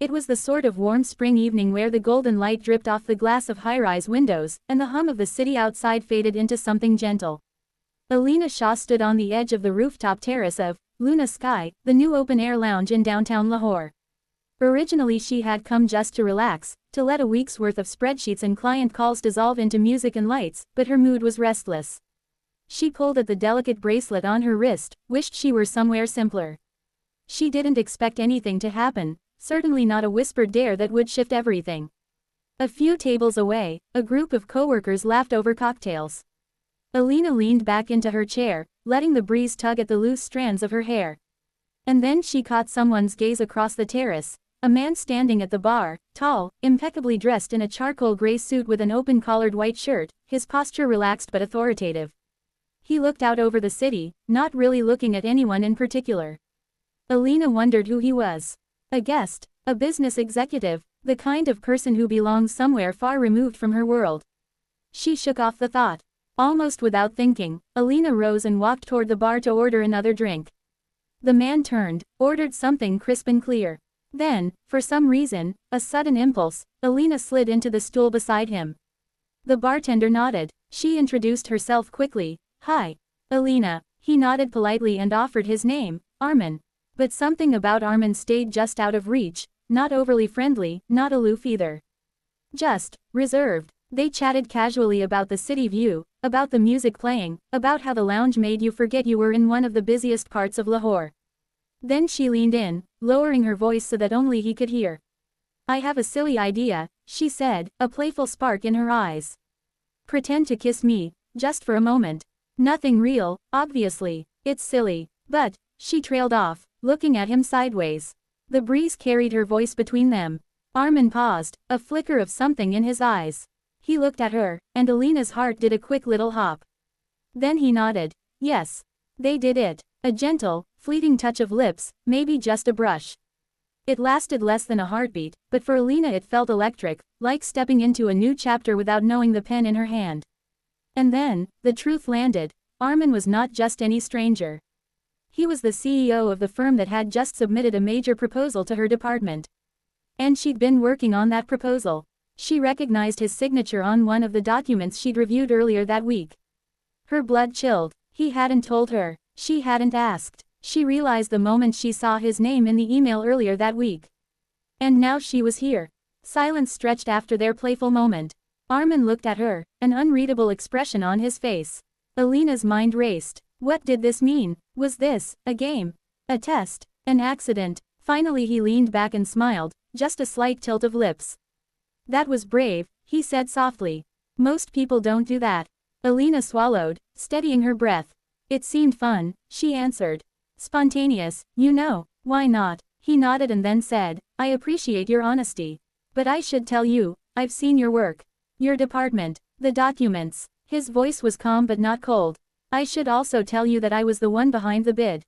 It was the sort of warm spring evening where the golden light dripped off the glass of high-rise windows, and the hum of the city outside faded into something gentle. Alina Shah stood on the edge of the rooftop terrace of Luna Sky, the new open-air lounge in downtown Lahore. Originally she had come just to relax, to let a week's worth of spreadsheets and client calls dissolve into music and lights, but her mood was restless. She pulled at the delicate bracelet on her wrist, wished she were somewhere simpler. She didn't expect anything to happen, certainly not a whispered dare that would shift everything. A few tables away, a group of coworkers laughed over cocktails. Alina leaned back into her chair, letting the breeze tug at the loose strands of her hair. And then she caught someone's gaze across the terrace, a man standing at the bar, tall, impeccably dressed in a charcoal gray suit with an open-collared white shirt, his posture relaxed but authoritative. He looked out over the city, not really looking at anyone in particular. Alina wondered who he was. A guest, a business executive, the kind of person who belongs somewhere far removed from her world. She shook off the thought. Almost without thinking, Alina rose and walked toward the bar to order another drink. The man turned, ordered something crisp and clear. Then, for some reason, a sudden impulse, Alina slid into the stool beside him. The bartender nodded. She introduced herself quickly. "Hi, Alina." He nodded politely and offered his name, Arman. But something about Arman stayed just out of reach, not overly friendly, not aloof either. Just reserved. They chatted casually about the city view, about the music playing, about how the lounge made you forget you were in one of the busiest parts of Lahore. Then she leaned in, lowering her voice so that only he could hear. "I have a silly idea," she said, a playful spark in her eyes. "Pretend to kiss me, just for a moment. Nothing real, obviously. It's silly." But, she trailed off, looking at him sideways. The breeze carried her voice between them. Arman paused, a flicker of something in his eyes. He looked at her, and Alina's heart did a quick little hop. Then he nodded. Yes. They did it. A gentle, fleeting touch of lips, maybe just a brush. It lasted less than a heartbeat, but for Alina it felt electric, like stepping into a new chapter without knowing the pen in her hand. And then, the truth landed. Arman was not just any stranger. He was the CEO of the firm that had just submitted a major proposal to her department. And she'd been working on that proposal. She recognized his signature on one of the documents she'd reviewed earlier that week. Her blood chilled. He hadn't told her. She hadn't asked. She realized the moment she saw his name in the email earlier that week. And now she was here. Silence stretched after their playful moment. Arman looked at her, an unreadable expression on his face. Alina's mind raced. What did this mean? Was this a game? A test? An accident? Finally he leaned back and smiled, just a slight tilt of lips. That was brave, he said softly. Most people don't do that. Alina swallowed, steadying her breath. It seemed fun, she answered. Spontaneous, you know. Why not? He nodded and then said, I appreciate your honesty. But I should tell you, I've seen your work. Your department. The documents. His voice was calm but not cold. I should also tell you that I was the one behind the bid.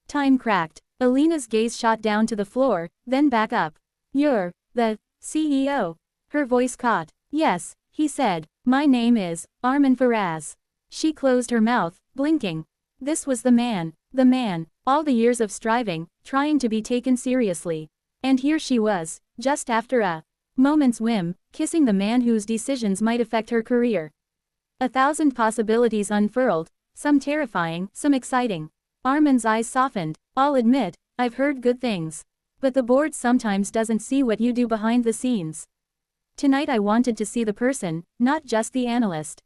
Time cracked. Alina's gaze shot down to the floor, then back up. You're the CEO. Her voice caught. Yes, he said. My name is Arman Faraz. She closed her mouth, blinking. This was the man. All the years of striving, trying to be taken seriously. And here she was, just after a moment's whim, kissing the man whose decisions might affect her career. 1,000 possibilities unfurled, some terrifying, some exciting. Arman's eyes softened. I'll admit, I've heard good things. But the board sometimes doesn't see what you do behind the scenes. Tonight I wanted to see the person, not just the analyst.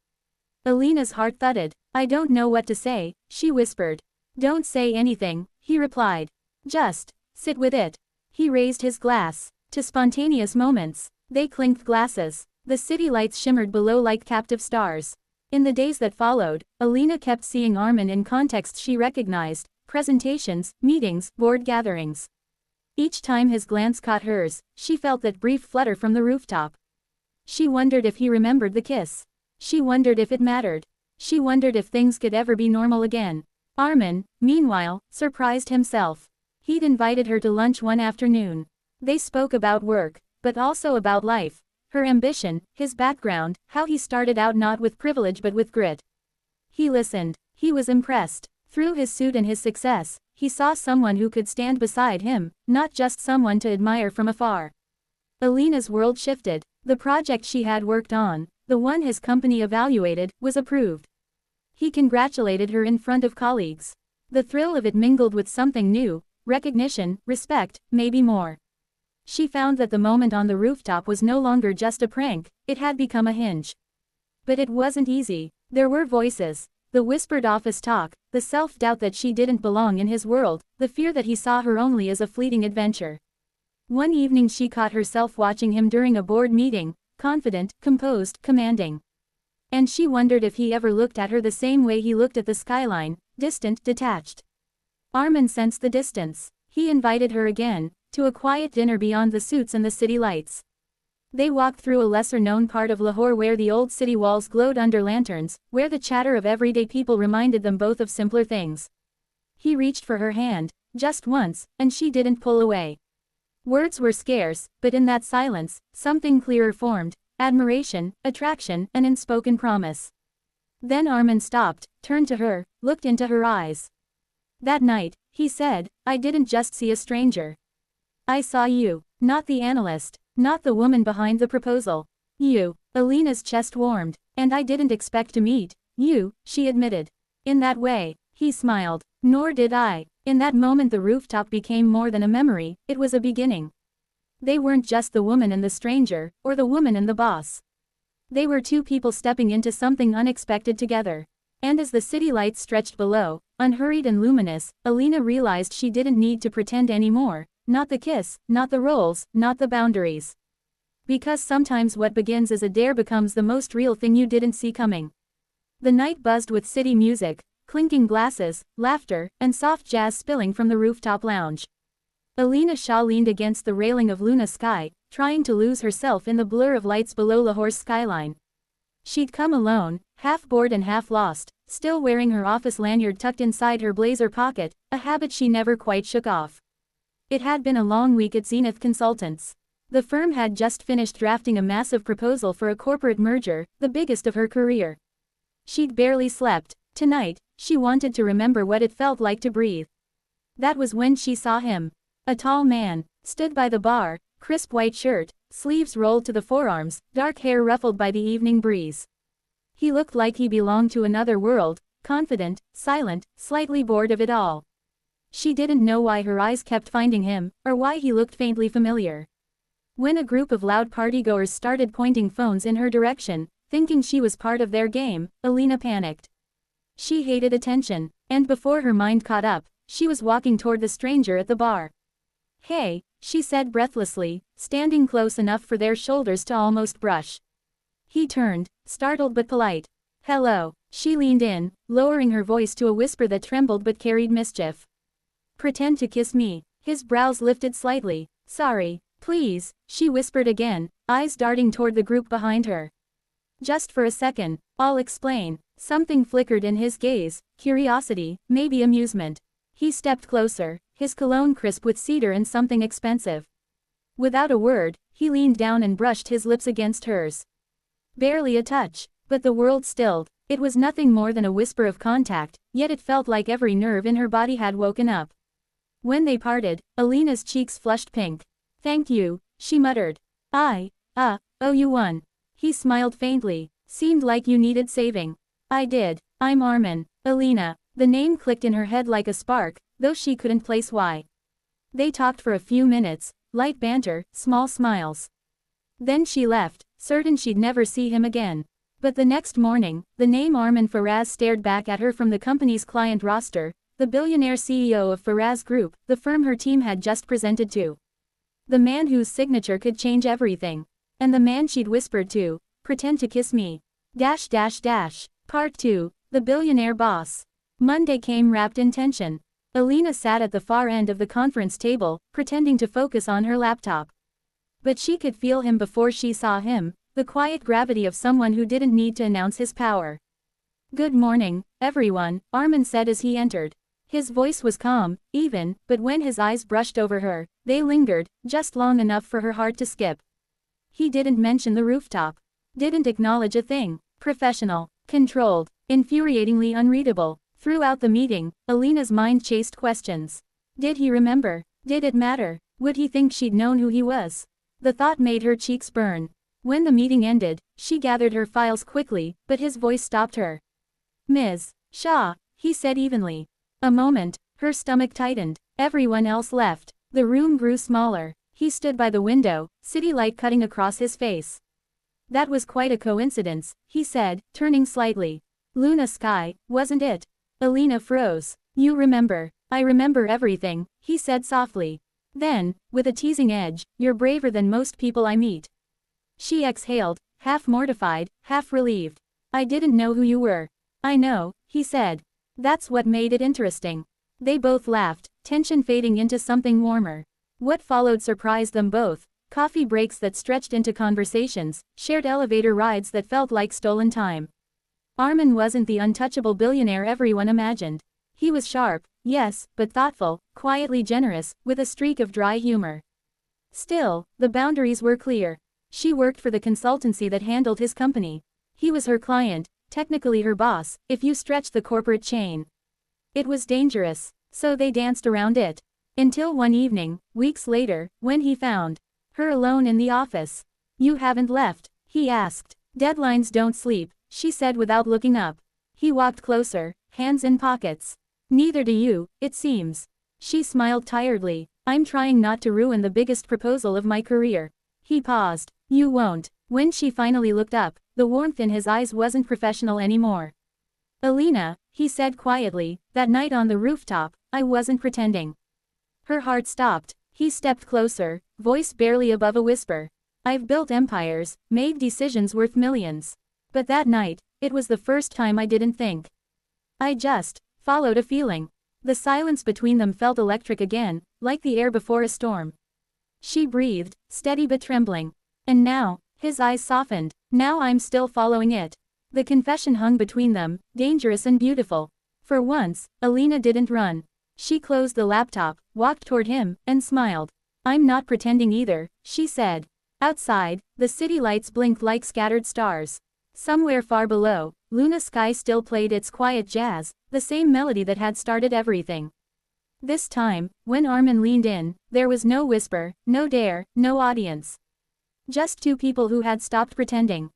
Alina's heart thudded. I don't know what to say, she whispered. Don't say anything, he replied. Just sit with it. He raised his glass to spontaneous moments. They clinked glasses. The city lights shimmered below like captive stars. In the days that followed, Alina kept seeing Arman in contexts she recognized, presentations, meetings, board gatherings. Each time his glance caught hers, she felt that brief flutter from the rooftop. She wondered if he remembered the kiss. She wondered if it mattered. She wondered if things could ever be normal again. Arman, meanwhile, surprised himself. He'd invited her to lunch one afternoon. They spoke about work, but also about life. Her ambition, his background, how he started out not with privilege but with grit. He listened. He was impressed. Through his suit and his success, he saw someone who could stand beside him, not just someone to admire from afar. Alina's world shifted. The project she had worked on, the one his company evaluated, was approved. He congratulated her in front of colleagues. The thrill of it mingled with something new, recognition, respect, maybe more. She found that the moment on the rooftop was no longer just a prank, it had become a hinge. But it wasn't easy. There were voices. The whispered office talk, the self-doubt that she didn't belong in his world, the fear that he saw her only as a fleeting adventure. One evening she caught herself watching him during a board meeting, confident, composed, commanding. And she wondered if he ever looked at her the same way he looked at the skyline, distant, detached. Arman sensed the distance. He invited her again, to a quiet dinner beyond the suits and the city lights. They walked through a lesser-known part of Lahore where the old city walls glowed under lanterns, where the chatter of everyday people reminded them both of simpler things. He reached for her hand, just once, and she didn't pull away. Words were scarce, but in that silence, something clearer formed: admiration, attraction, an unspoken promise. Then Arman stopped, turned to her, looked into her eyes. That night, he said, I didn't just see a stranger. I saw you. Not the analyst, not the woman behind the proposal. You. Alina's chest warmed. And I didn't expect to meet you, she admitted. In that way. He smiled. Nor did I. In that moment the rooftop became more than a memory, it was a beginning. They weren't just the woman and the stranger, or the woman and the boss. They were two people stepping into something unexpected together. And as the city lights stretched below, unhurried and luminous, Alina realized she didn't need to pretend anymore. Not the kiss, not the roles, not the boundaries. Because sometimes what begins as a dare becomes the most real thing you didn't see coming. The night buzzed with city music, clinking glasses, laughter, and soft jazz spilling from the rooftop lounge. Alina Shah leaned against the railing of Luna Sky, trying to lose herself in the blur of lights below Lahore's skyline. She'd come alone, half bored and half lost, still wearing her office lanyard tucked inside her blazer pocket, a habit she never quite shook off. It had been a long week at Zenith Consultants. The firm had just finished drafting a massive proposal for a corporate merger, the biggest of her career. She'd barely slept. Tonight, she wanted to remember what it felt like to breathe. That was when she saw him. A tall man, stood by the bar, crisp white shirt, sleeves rolled to the forearms, dark hair ruffled by the evening breeze. He looked like he belonged to another world, confident, silent, slightly bored of it all. She didn't know why her eyes kept finding him, or why he looked faintly familiar. When a group of loud partygoers started pointing phones in her direction, thinking she was part of their game, Alina panicked. She hated attention, and before her mind caught up, she was walking toward the stranger at the bar. Hey, she said breathlessly, standing close enough for their shoulders to almost brush. He turned, startled but polite. Hello. She leaned in, lowering her voice to a whisper that trembled but carried mischief. Pretend to kiss me. His brows lifted slightly. Sorry, please, she whispered again, eyes darting toward the group behind her. Just for a second, I'll explain. Something flickered in his gaze, curiosity, maybe amusement. He stepped closer, his cologne crisp with cedar and something expensive. Without a word, he leaned down and brushed his lips against hers. Barely a touch, but the world stilled. It was nothing more than a whisper of contact, yet it felt like every nerve in her body had woken up. When they parted, Alina's cheeks flushed pink. Thank you, she muttered. Oh you won. He smiled faintly. Seemed like you needed saving. I did. I'm Arman. Alina. The name clicked in her head like a spark, though she couldn't place why. They talked for a few minutes, light banter, small smiles. Then she left, certain she'd never see him again. But the next morning, the name Arman Faraz stared back at her from the company's client roster, the billionaire CEO of Faraz Group, the firm her team had just presented to. The man whose signature could change everything. And the man she'd whispered to, pretend to kiss me. Part 2, The Billionaire Boss. Monday came wrapped in tension. Alina sat at the far end of the conference table, pretending to focus on her laptop. But she could feel him before she saw him, the quiet gravity of someone who didn't need to announce his power. Good morning, everyone, Arman said as he entered. His voice was calm, even, but when his eyes brushed over her, they lingered, just long enough for her heart to skip. He didn't mention the rooftop. Didn't acknowledge a thing. Professional. Controlled. Infuriatingly unreadable. Throughout the meeting, Alina's mind chased questions. Did he remember? Did it matter? Would he think she'd known who he was? The thought made her cheeks burn. When the meeting ended, she gathered her files quickly, but his voice stopped her. Ms. Shaw, he said evenly. A moment, her stomach tightened. Everyone else left. The room grew smaller. He stood by the window, city light cutting across his face. That was quite a coincidence, he said, turning slightly. Luna sky, wasn't it? Alina froze. You remember. I remember everything, he said softly. Then, with a teasing edge, you're braver than most people I meet. She exhaled, half mortified, half relieved. I didn't know who you were. I know, he said. That's what made it interesting. They both laughed, tension fading into something warmer. What followed surprised them both. Coffee breaks that stretched into conversations, shared elevator rides that felt like stolen time. Arman wasn't the untouchable billionaire everyone imagined. He was sharp, yes, but thoughtful, quietly generous, with a streak of dry humor. Still, the boundaries were clear. She worked for the consultancy that handled his company. He was her client, technically her boss, if you stretch the corporate chain. It was dangerous, so they danced around it. Until one evening, weeks later, when he found her alone in the office. You haven't left, he asked. Deadlines don't sleep, she said without looking up. He walked closer, hands in pockets. Neither do you, it seems. She smiled tiredly. I'm trying not to ruin the biggest proposal of my career. He paused. You won't. When she finally looked up, the warmth in his eyes wasn't professional anymore. Alina, he said quietly, that night on the rooftop, I wasn't pretending. Her heart stopped. He stepped closer, voice barely above a whisper. I've built empires, made decisions worth millions. But that night, it was the first time I didn't think. I just followed a feeling. The silence between them felt electric again, like the air before a storm. She breathed, steady but trembling. And now, his eyes softened. Now I'm still following it. The confession hung between them, dangerous and beautiful. For once, Alina didn't run. She closed the laptop, walked toward him, and smiled. I'm not pretending either, she said. Outside, the city lights blinked like scattered stars. Somewhere far below, Luna Sky still played its quiet jazz, the same melody that had started everything. This time, when Arman leaned in, there was no whisper, no dare, no audience. Just two people who had stopped pretending.